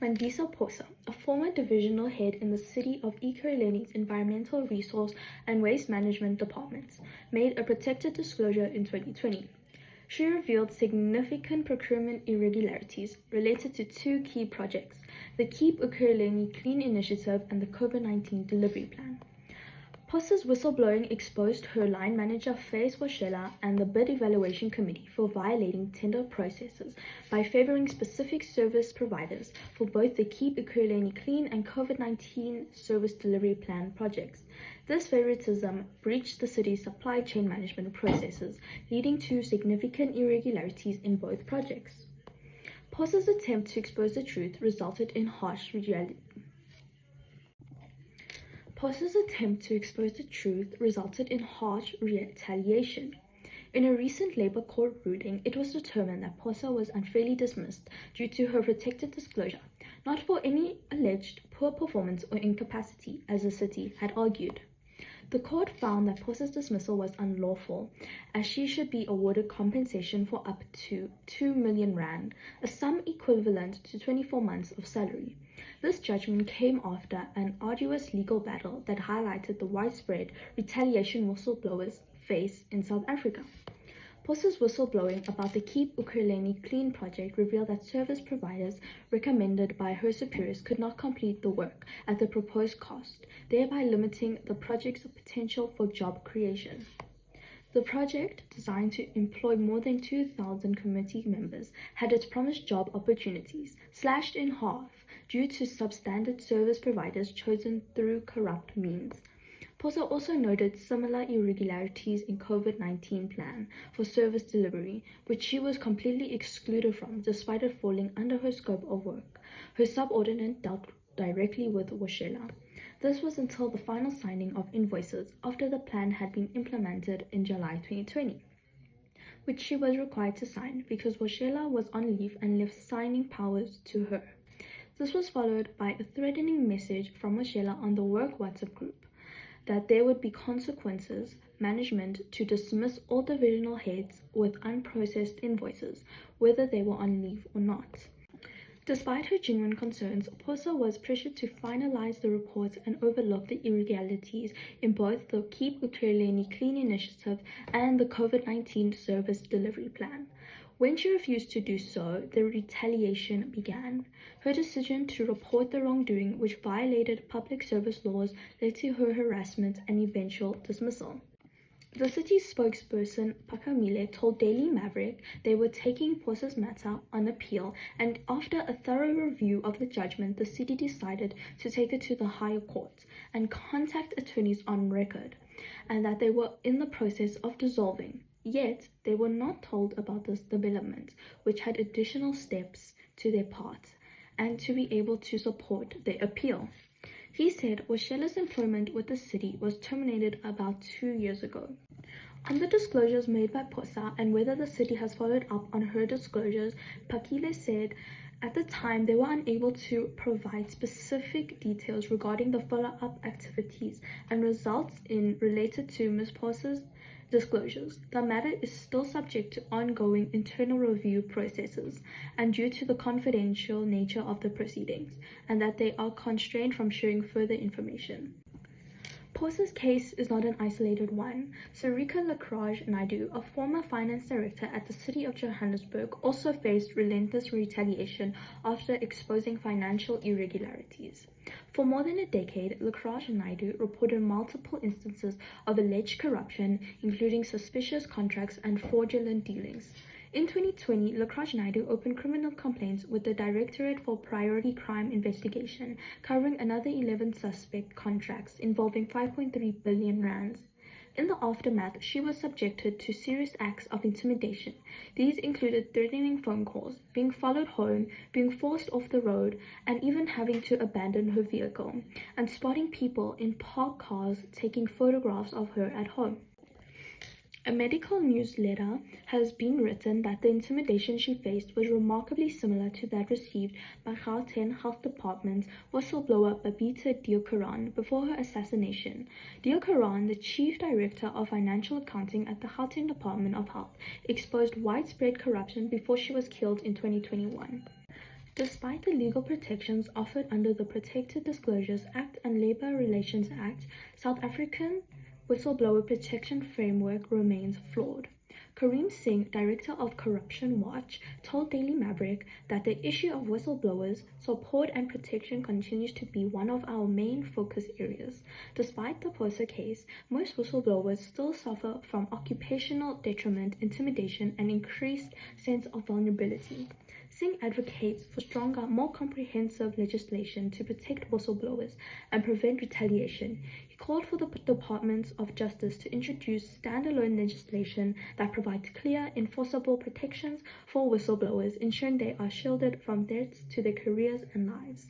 Mandisa Posa, a former divisional head in the City of Ekurhuleni's Environmental Resource and Waste Management Departments, made a protected disclosure in 2020. She revealed significant procurement irregularities related to two key projects, the Keep Ekurhuleni Clean Initiative and the COVID-19 Delivery Plan. Posa's whistleblowing exposed her line manager Faith Washela and the Bid Evaluation Committee for violating tender processes by favoring specific service providers for both the Keep Ekurhuleni Clean and COVID-19 Service Delivery Plan projects. This favoritism breached the city's supply chain management processes, leading to significant irregularities in both projects. Posa's attempt to expose the truth resulted in harsh retaliation. In a recent Labour court ruling, it was determined that Posa was unfairly dismissed due to her protected disclosure, not for any alleged poor performance or incapacity, as the city had argued. The court found that Posa's dismissal was unlawful, as she should be awarded compensation for up to 2 million rand, a sum equivalent to 24 months of salary. This judgment came after an arduous legal battle that highlighted the widespread retaliation whistleblowers face in South Africa. Posa's whistleblowing about the Keep Ekurhuleni Clean project revealed that service providers recommended by her superiors could not complete the work at the proposed cost, thereby limiting the project's potential for job creation. The project, designed to employ more than 2,000 committee members, had its promised job opportunities slashed in half due to substandard service providers chosen through corrupt means. Posa also noted similar irregularities in COVID-19 plan for service delivery, which she was completely excluded from despite it falling under her scope of work. Her subordinate dealt directly with Washela. This was until the final signing of invoices after the plan had been implemented in July 2020, which she was required to sign because Washela was on leave and left signing powers to her. This was followed by a threatening message from Washela on the work WhatsApp group that there would be consequences, management to dismiss all divisional heads with unprocessed invoices, whether they were on leave or not. Despite her genuine concerns, Posa was pressured to finalize the reports and overlook the irregularities in both the Keep Ekurhuleni Clean Initiative and the COVID-19 Service Delivery Plan. When she refused to do so, the retaliation began. Her decision to report the wrongdoing, which violated public service laws, led to her harassment and eventual dismissal. The city's spokesperson, Pakamile, told Daily Maverick they were taking Posa's matter on appeal, and after a thorough review of the judgment, the city decided to take it to the higher court and contact attorneys on record, and that they were in the process of dissolving. Yet, they were not told about this development, which had additional steps to their part, and to be able to support their appeal. He said Washela's employment with the city was terminated about 2 years ago. On the disclosures made by Posa and whether the city has followed up on her disclosures, Pakile said at the time they were unable to provide specific details regarding the follow-up activities and results related to Ms. Posa's disclosures. The matter is still subject to ongoing internal review processes and due to the confidential nature of the proceedings, and that they are constrained from sharing further information. Posa's case is not an isolated one. Sarika Lakraj Naidu, a former finance director at the City of Johannesburg, also faced relentless retaliation after exposing financial irregularities. For more than a decade, Lakraj Naidu reported multiple instances of alleged corruption, including suspicious contracts and fraudulent dealings. In 2020, Lakraj Naidu opened criminal complaints with the Directorate for Priority Crime Investigation, covering another 11 suspect contracts involving 5.3 billion rands. In the aftermath, she was subjected to serious acts of intimidation. These included threatening phone calls, being followed home, being forced off the road, and even having to abandon her vehicle, and spotting people in parked cars taking photographs of her at home. A medical newsletter has been written that the intimidation she faced was remarkably similar to that received by Gauteng Health Department's whistleblower Babita Deokaran before her assassination. Deokaran, the Chief Director of Financial Accounting at the Gauteng Department of Health, exposed widespread corruption before she was killed in 2021. Despite the legal protections offered under the Protected Disclosures Act and Labour Relations Act, South African whistleblower protection framework remains flawed. Kareem Singh, director of Corruption Watch, told Daily Maverick that the issue of whistleblowers' support and protection continues to be one of our main focus areas. Despite the POSA case, most whistleblowers still suffer from occupational detriment, intimidation, and increased sense of vulnerability. Singh advocates for stronger, more comprehensive legislation to protect whistleblowers and prevent retaliation. He called for the Department of Justice to introduce standalone legislation that provides clear, enforceable protections for whistleblowers, ensuring they are shielded from threats to their careers and lives.